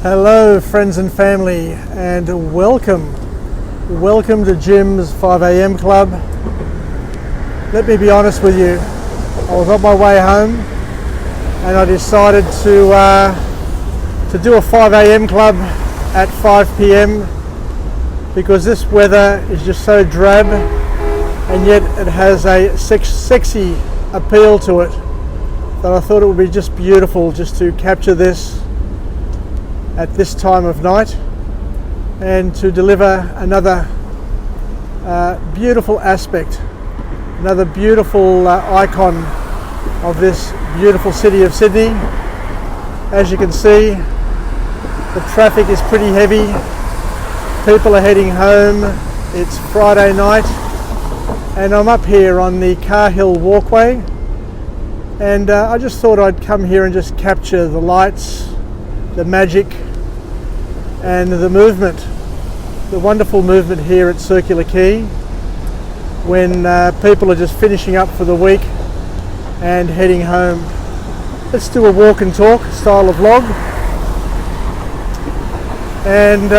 Hello friends and family, and welcome to Jim's 5am club. Let me be honest with you, I was on my way home and I decided to do a 5am club at 5pm because this weather is just so drab, and yet it has a sexy appeal to it that I thought it would be just beautiful just to capture this at this time of night and to deliver another beautiful aspect, another beautiful icon of this beautiful city of Sydney. As you can see, the traffic is pretty heavy. People are heading home. It's Friday night and I'm up here on the Cahill walkway, and I just thought I'd come here and just capture the lights, the magic and the movement, the wonderful movement here at Circular Quay when people are just finishing up for the week and heading home. Let's do a walk and talk style of vlog, and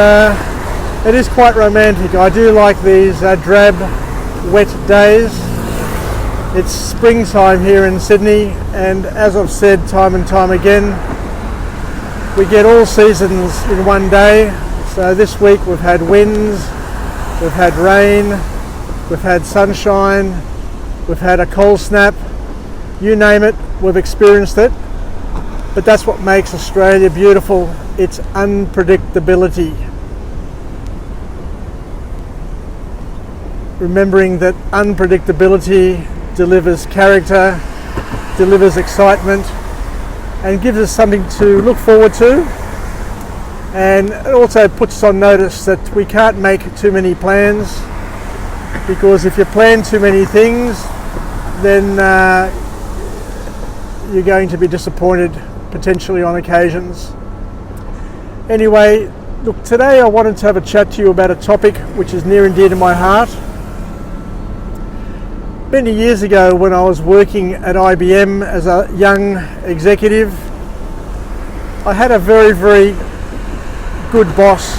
it is quite romantic. I do like these drab, wet days. It's springtime here in Sydney, and as I've said time and time again, we get all seasons in one day. So this week we've had winds, we've had rain, we've had sunshine, we've had a cold snap. You name it, we've experienced it. But that's what makes Australia beautiful, its unpredictability. Remembering that unpredictability delivers character, delivers excitement, and gives us something to look forward to, and it also puts us on notice that we can't make too many plans, because if you plan too many things, then you're going to be disappointed potentially on occasions. Anyway, look, today I wanted to have a chat to you about a topic which is near and dear to my heart. Many years ago, when I was working at IBM as a young executive, I had a very good boss.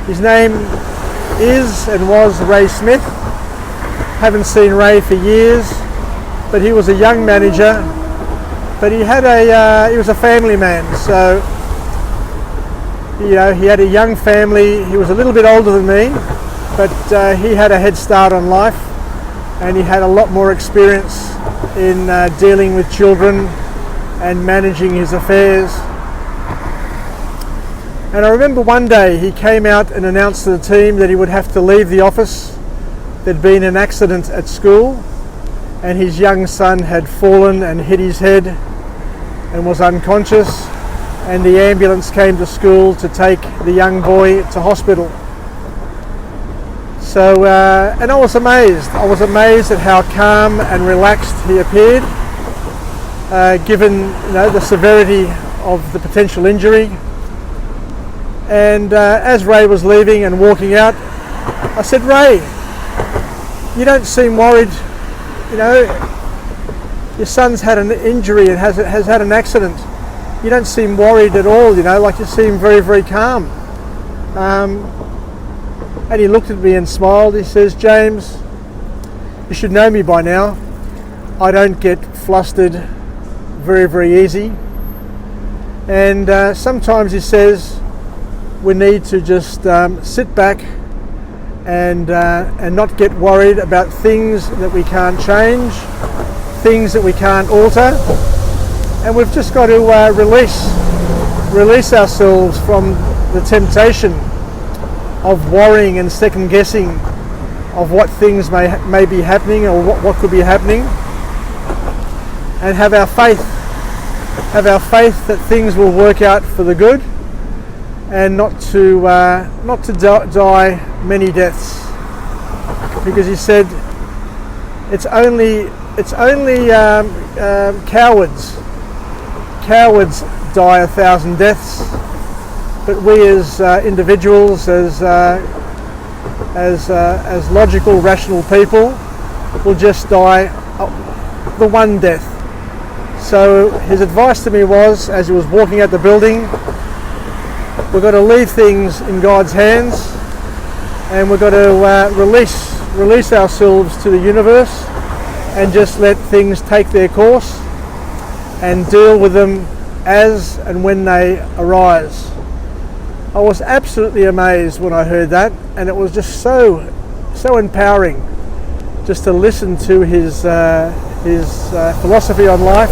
His name is and was Ray Smith. Haven't seen Ray for years, but he was a young manager, but he was a family man. So, you know, he had a young family. He was a little bit older than me, but he had a head start on life, and he had a lot more experience in dealing with children and managing his affairs. And I remember one day he came out and announced to the team that he would have to leave the office. There'd been an accident at school and his young son had fallen and hit his head and was unconscious, and the ambulance came to school to take the young boy to hospital. So, and I was amazed. I was amazed at how calm and relaxed he appeared, given the severity of the potential injury. And as Ray was leaving and walking out, I said, "Ray, you don't seem worried. You know, your son's had an injury and has had an accident. You don't seem worried at all. You know, like you seem very calm." And he looked at me and smiled. He says, "James, you should know me by now. I don't get flustered very easy. And sometimes," he says, "we need to just sit back and not get worried about things that we can't change, things that we can't alter. And we've just got to release ourselves from the temptation of worrying and second guessing of what things may be happening or what could be happening, and have our faith that things will work out for the good, and not to die many deaths." Because he said it's only cowards die 1,000 deaths. But we as individuals, as logical, rational people, will just die the one death. So his advice to me was, as he was walking out the building, We've got to leave things in God's hands, and we've got to release ourselves to the universe and just let things take their course and deal with them as and when they arise. I was absolutely amazed when I heard that, and it was just so empowering just to listen to his philosophy on life,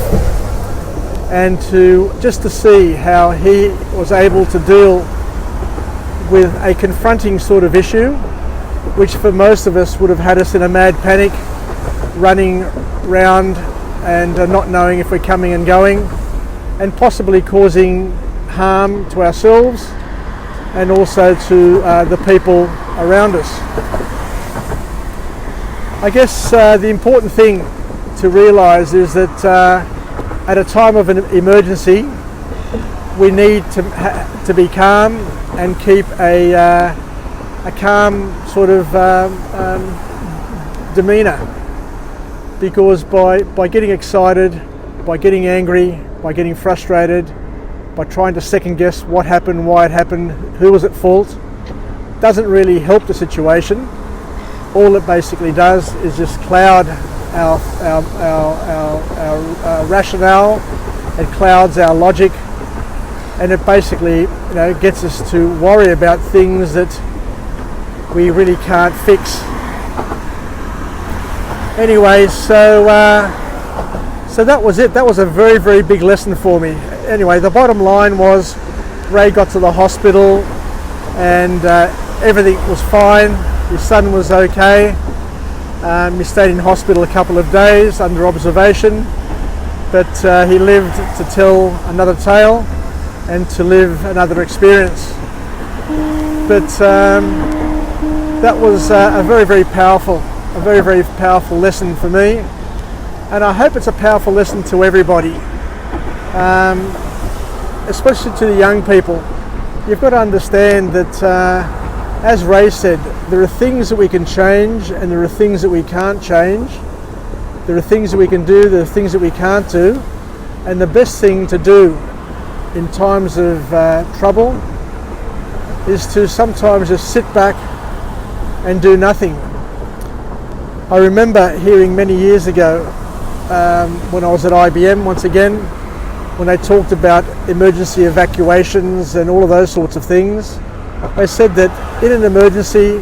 and to see how he was able to deal with a confronting sort of issue, which for most of us would have had us in a mad panic, running round and not knowing if we're coming and going, and possibly causing harm to ourselves and also to the people around us. I guess the important thing to realise is that at a time of an emergency, we need to be calm and keep a calm sort of demeanour, because by getting excited, by getting angry, by getting frustrated, by trying to second guess what happened, why it happened, who was at fault, doesn't really help the situation. All it basically does is just cloud our rationale, it clouds our logic, and it basically gets us to worry about things that we really can't fix. Anyway, so that was it. That was a very, very big lesson for me. Anyway, the bottom line was Ray got to the hospital and everything was fine. His son was okay. He stayed in hospital a couple of days under observation, but he lived to tell another tale and to live another experience. But that was a very, very powerful lesson for me, and I hope it's a powerful lesson to everybody, especially to the young people. You've got to understand that, as Ray said, there are things that we can change and there are things that we can't change. There are things that we can do, there are things that we can't do, and the best thing to do in times of trouble is to sometimes just sit back and do nothing. I remember hearing many years ago when I was at IBM once again, when they talked about emergency evacuations and all of those sorts of things. They said that in an emergency,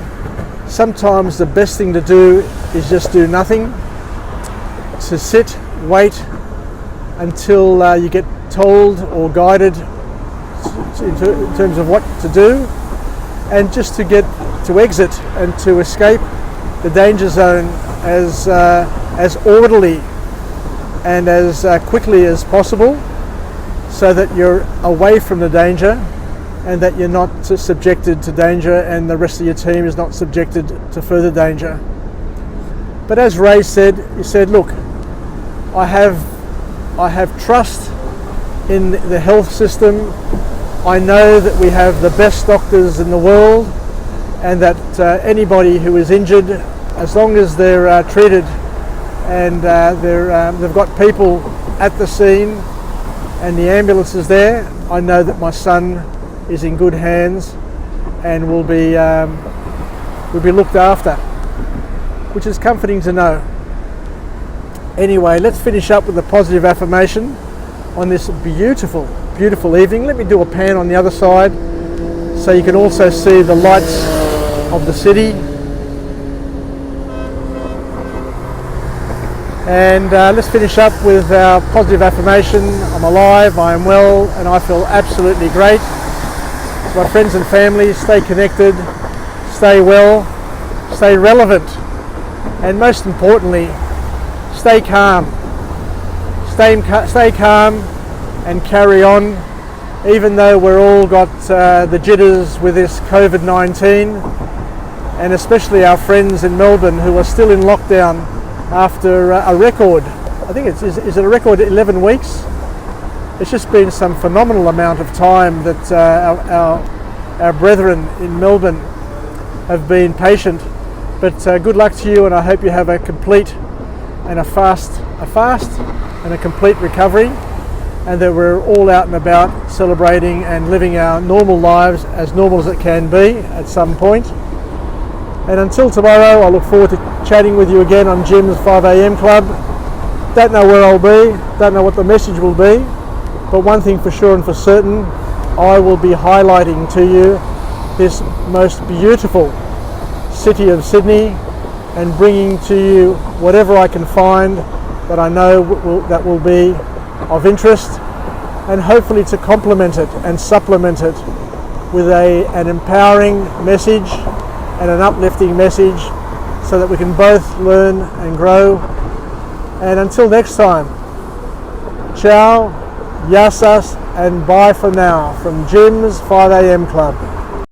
sometimes the best thing to do is just do nothing, to sit, wait until you get told or guided in terms of what to do, and just to get to exit and to escape the danger zone as orderly and as quickly as possible, so that you're away from the danger and that you're not subjected to danger and the rest of your team is not subjected to further danger. But as Ray said, he said, look, I have trust in the health system. I know that we have the best doctors in the world, and that anybody who is injured, as long as they're treated and they've got people at the scene and the ambulance is there, I know that my son is in good hands and will be looked after, which is comforting to know. Anyway, let's finish up with a positive affirmation on this beautiful, beautiful evening. Let me do a pan on the other side so you can also see the lights of the city. And let's finish up with our positive affirmation. I'm alive, I am well, and I feel absolutely great. So my friends and family, stay connected, stay well, stay relevant, and most importantly, stay calm. Stay calm and carry on, even though we're all got the jitters with this COVID-19, and especially our friends in Melbourne who are still in lockdown after a record, I think is it a record 11 weeks? It's just been some phenomenal amount of time that our brethren in Melbourne have been patient. But good luck to you, and I hope you have a complete and a fast and a complete recovery. and that we're all out and about celebrating and living our normal lives as normal as it can be at some point. And until tomorrow, I look forward to chatting with you again on Jim's 5am Club. Don't know where I'll be, don't know what the message will be, but one thing for sure and for certain, I will be highlighting to you this most beautiful city of Sydney and bringing to you whatever I can find that I know that will be of interest, and hopefully to complement it and supplement it with an empowering message and an uplifting message so that we can both learn and grow. And until next time, ciao, yasas, and bye for now from Jim's 5am Club.